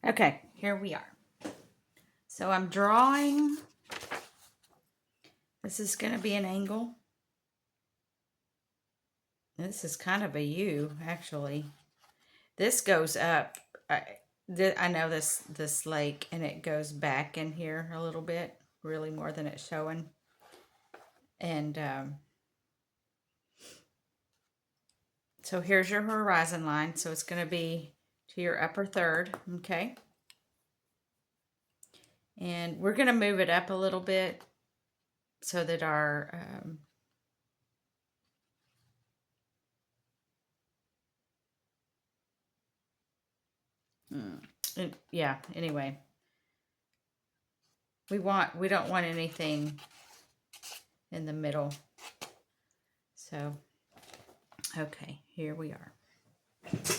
Okay, here we are. So I'm drawing, this is going to be an angle. This is kind of a U, actually. This goes up. I know this lake, and it goes back in here a little bit, really more than it's showing. And so here's your horizon line. So it's going to be to your upper third, okay? And we're going to move it up a little bit so that our yeah, anyway. We don't want anything in the middle. So, okay, here we are. Okay.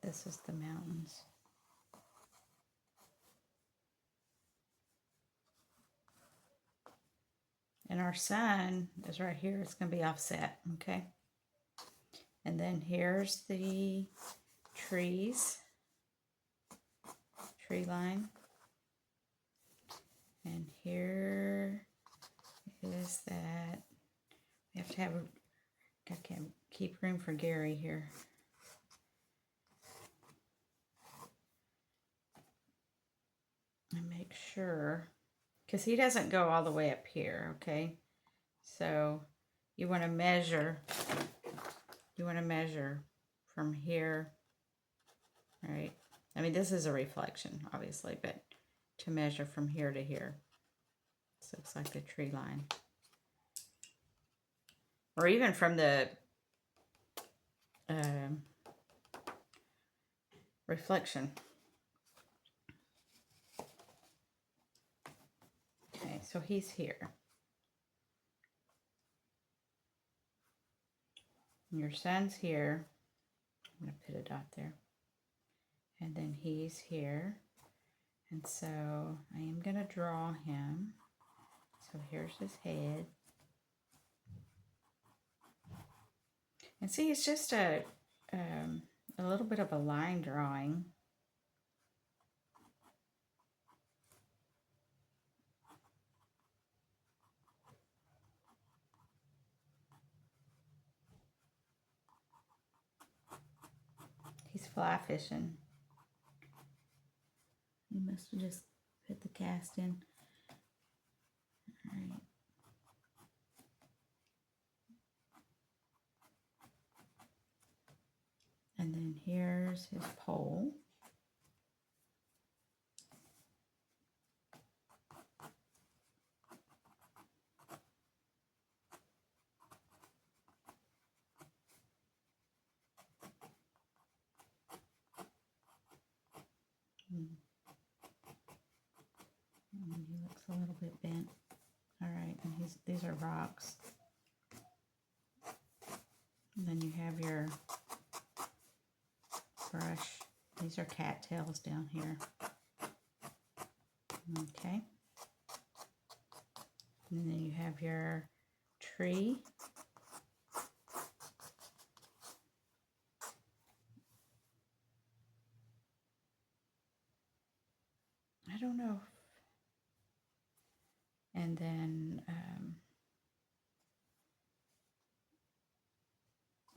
This is the mountains. And our sun is right here. It's going to be offset, okay? And then here's the trees, tree line. And here is that. We have to have, I can keep room for Gary here. And make sure, because he doesn't go all the way up here, okay? So you want to measure from here, right? I mean, this is a reflection, obviously, but to measure from here to here. This looks like the tree line. Or even from the reflection. Okay, so he's here. Your sun's here. I'm going to put a dot there. And then he's here. And so I am going to draw him. So here's his head. And see, it's just a little bit of a line drawing. He's fly fishing. He must have just put the cast in. All right. And then here's his pole. And he looks a little bit bent. All right, and these are rocks. And then you have your brush. These are cattails down here. Okay. And then you have your tree. I don't know. And then,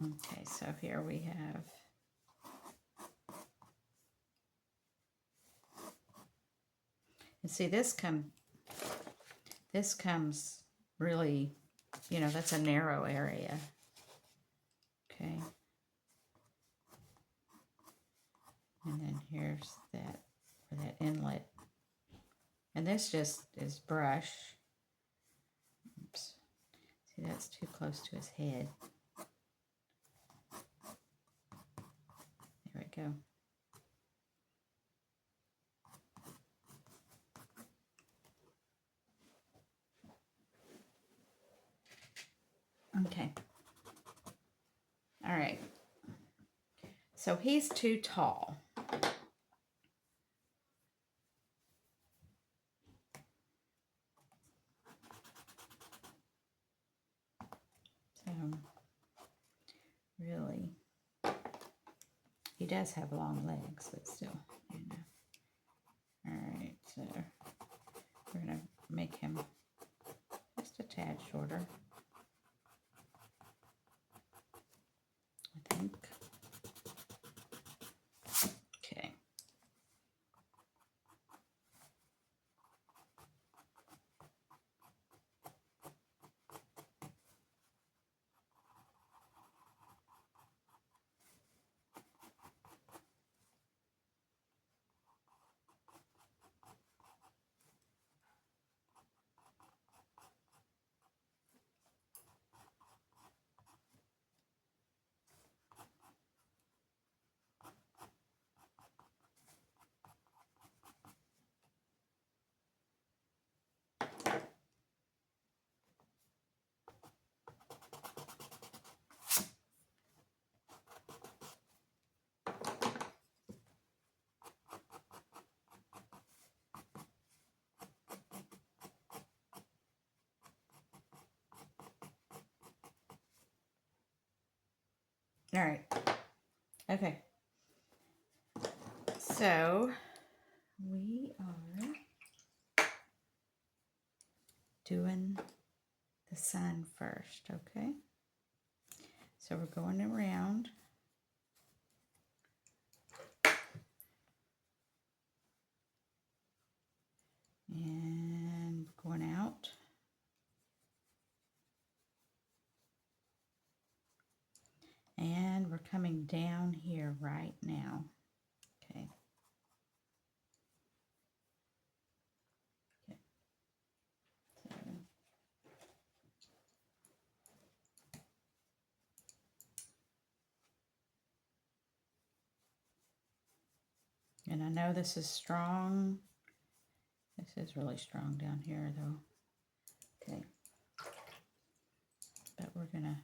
okay, so here we have and see this comes really, you know, that's a narrow area. Okay. And then here's that for that inlet. And this just is brush. Oops. See, that's too close to his head. There we go. Okay. All All right. So he's too tall. So really, he does have long legs, but still, you know. All right, so we're gonna make him just a tad shorter, I think. Okay. All right. Okay. So we are doing the sun first, okay? So we're going around. And going out. And we're coming down here right now. Okay. Okay. So, and I know this is strong. This is really strong down here though. Okay. But we're gonna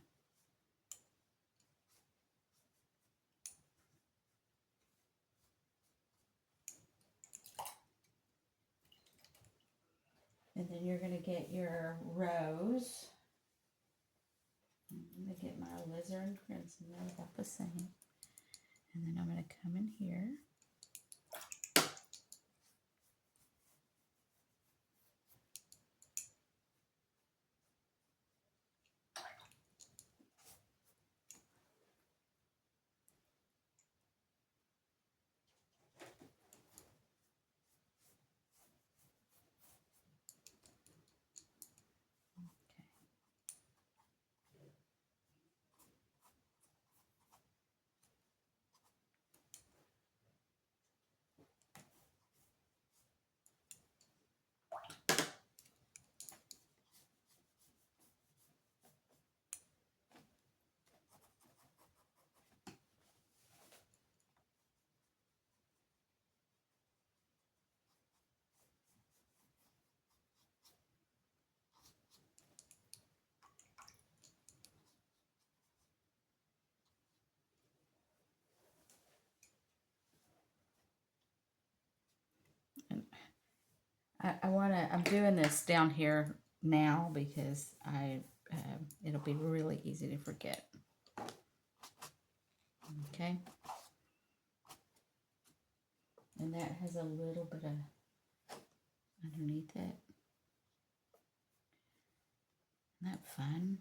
and then you're gonna get your rose. I'm gonna get my alizarin crimson, they're about the same. And then I'm gonna come in here. And I'm doing this down here now because it'll be really easy to forget. Okay. And that has a little bit of underneath it. Isn't that fun?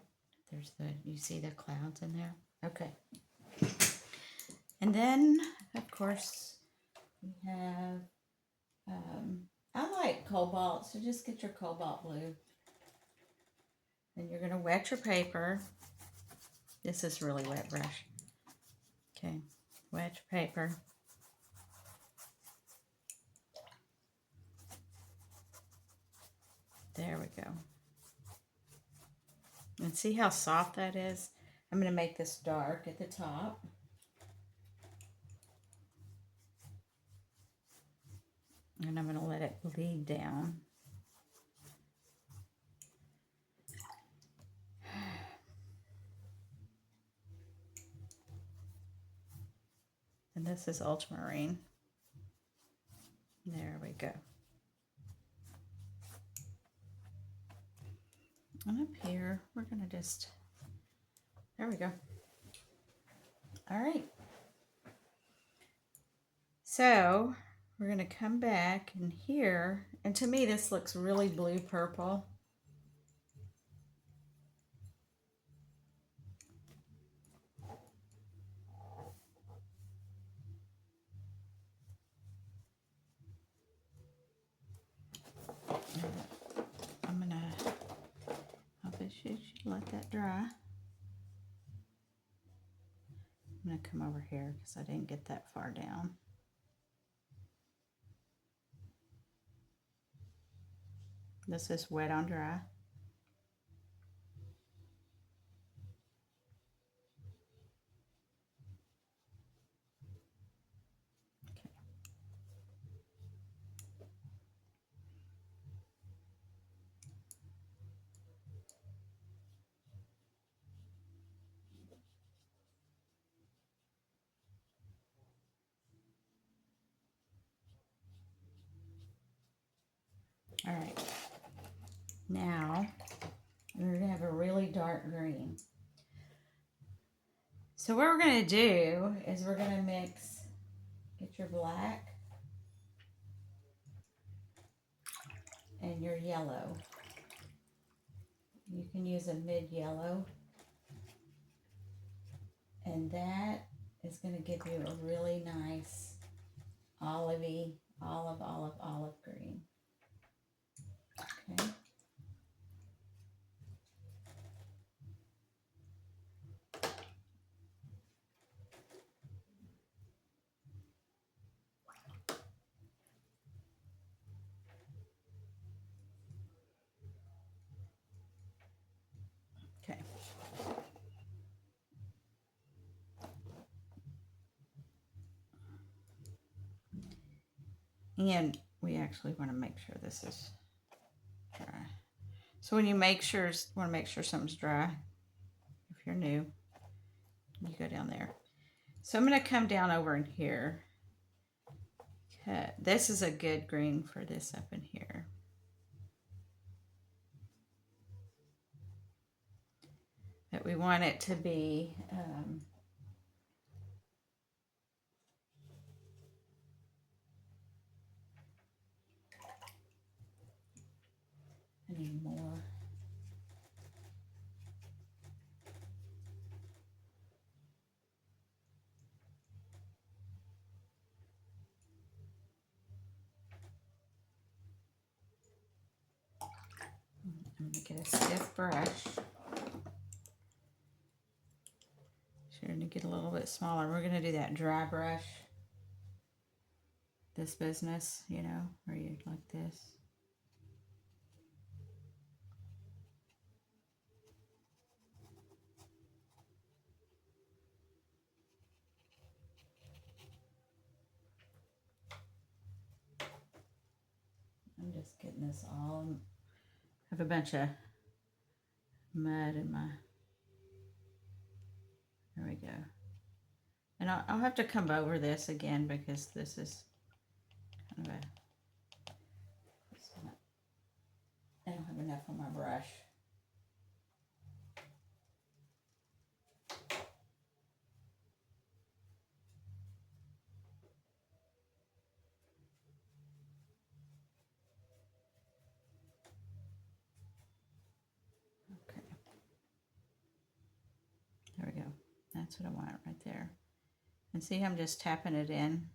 You see the clouds in there? Okay. And then, of course, we have, I like cobalt, so just get your cobalt blue. Then you're going to wet your paper. This is really wet brush. Okay, wet your paper. There we go. And see how soft that is? I'm going to make this dark at the top. And I'm going to let it bleed down. And this is ultramarine. There we go. And up here, we're going to just, there we go. All right. So we're going to come back in here. And to me, this looks really blue purple. I'm going to, I bet you should let that dry. I'm going to come over here because I didn't get that far down. This is wet on dry. Okay. All right. Now we're going to have a really dark green. So what we're going to do is we're going to mix, get your black and your yellow. You can use a mid yellow. And that is going to give you a really nice olivey, olive green. Okay. Okay. And we actually want to make sure this is dry. So when you want to make sure something's dry, if you're new, you go down there. So I'm going to come down over in here. Okay. This is a good green for this up in here. But we want it to be I need more. I'm going to get a stiff brush. Sure to get a little bit smaller. We're going to do that dry brush. This business, you know, where you like this. I'm just getting this all. I have a bunch of mud in my. There we go. And I'll have to come over this again because this is kind of a. I don't have enough on my brush. Okay. There we go. That's what I want right there. And see, I'm just tapping it in.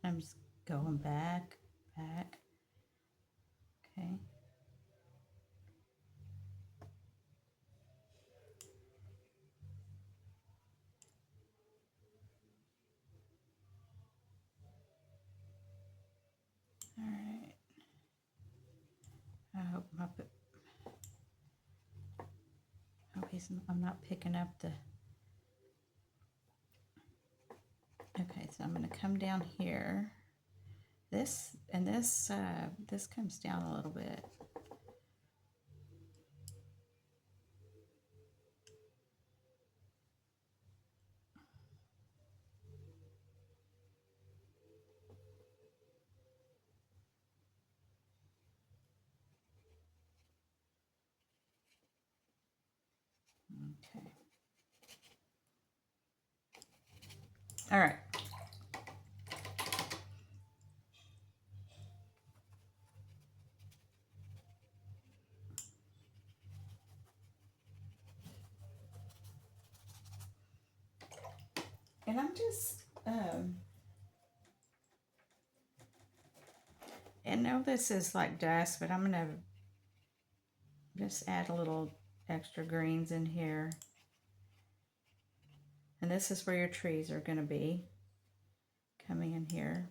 I'm just going back, back. Okay. All right. I hope I'm not picking up the. Okay, so I'm going to come down here. This and this comes down a little bit. Okay. All right. And I'm just, I know this is like dusk, but I'm going to just add a little extra greens in here. And this is where your trees are going to be coming in here.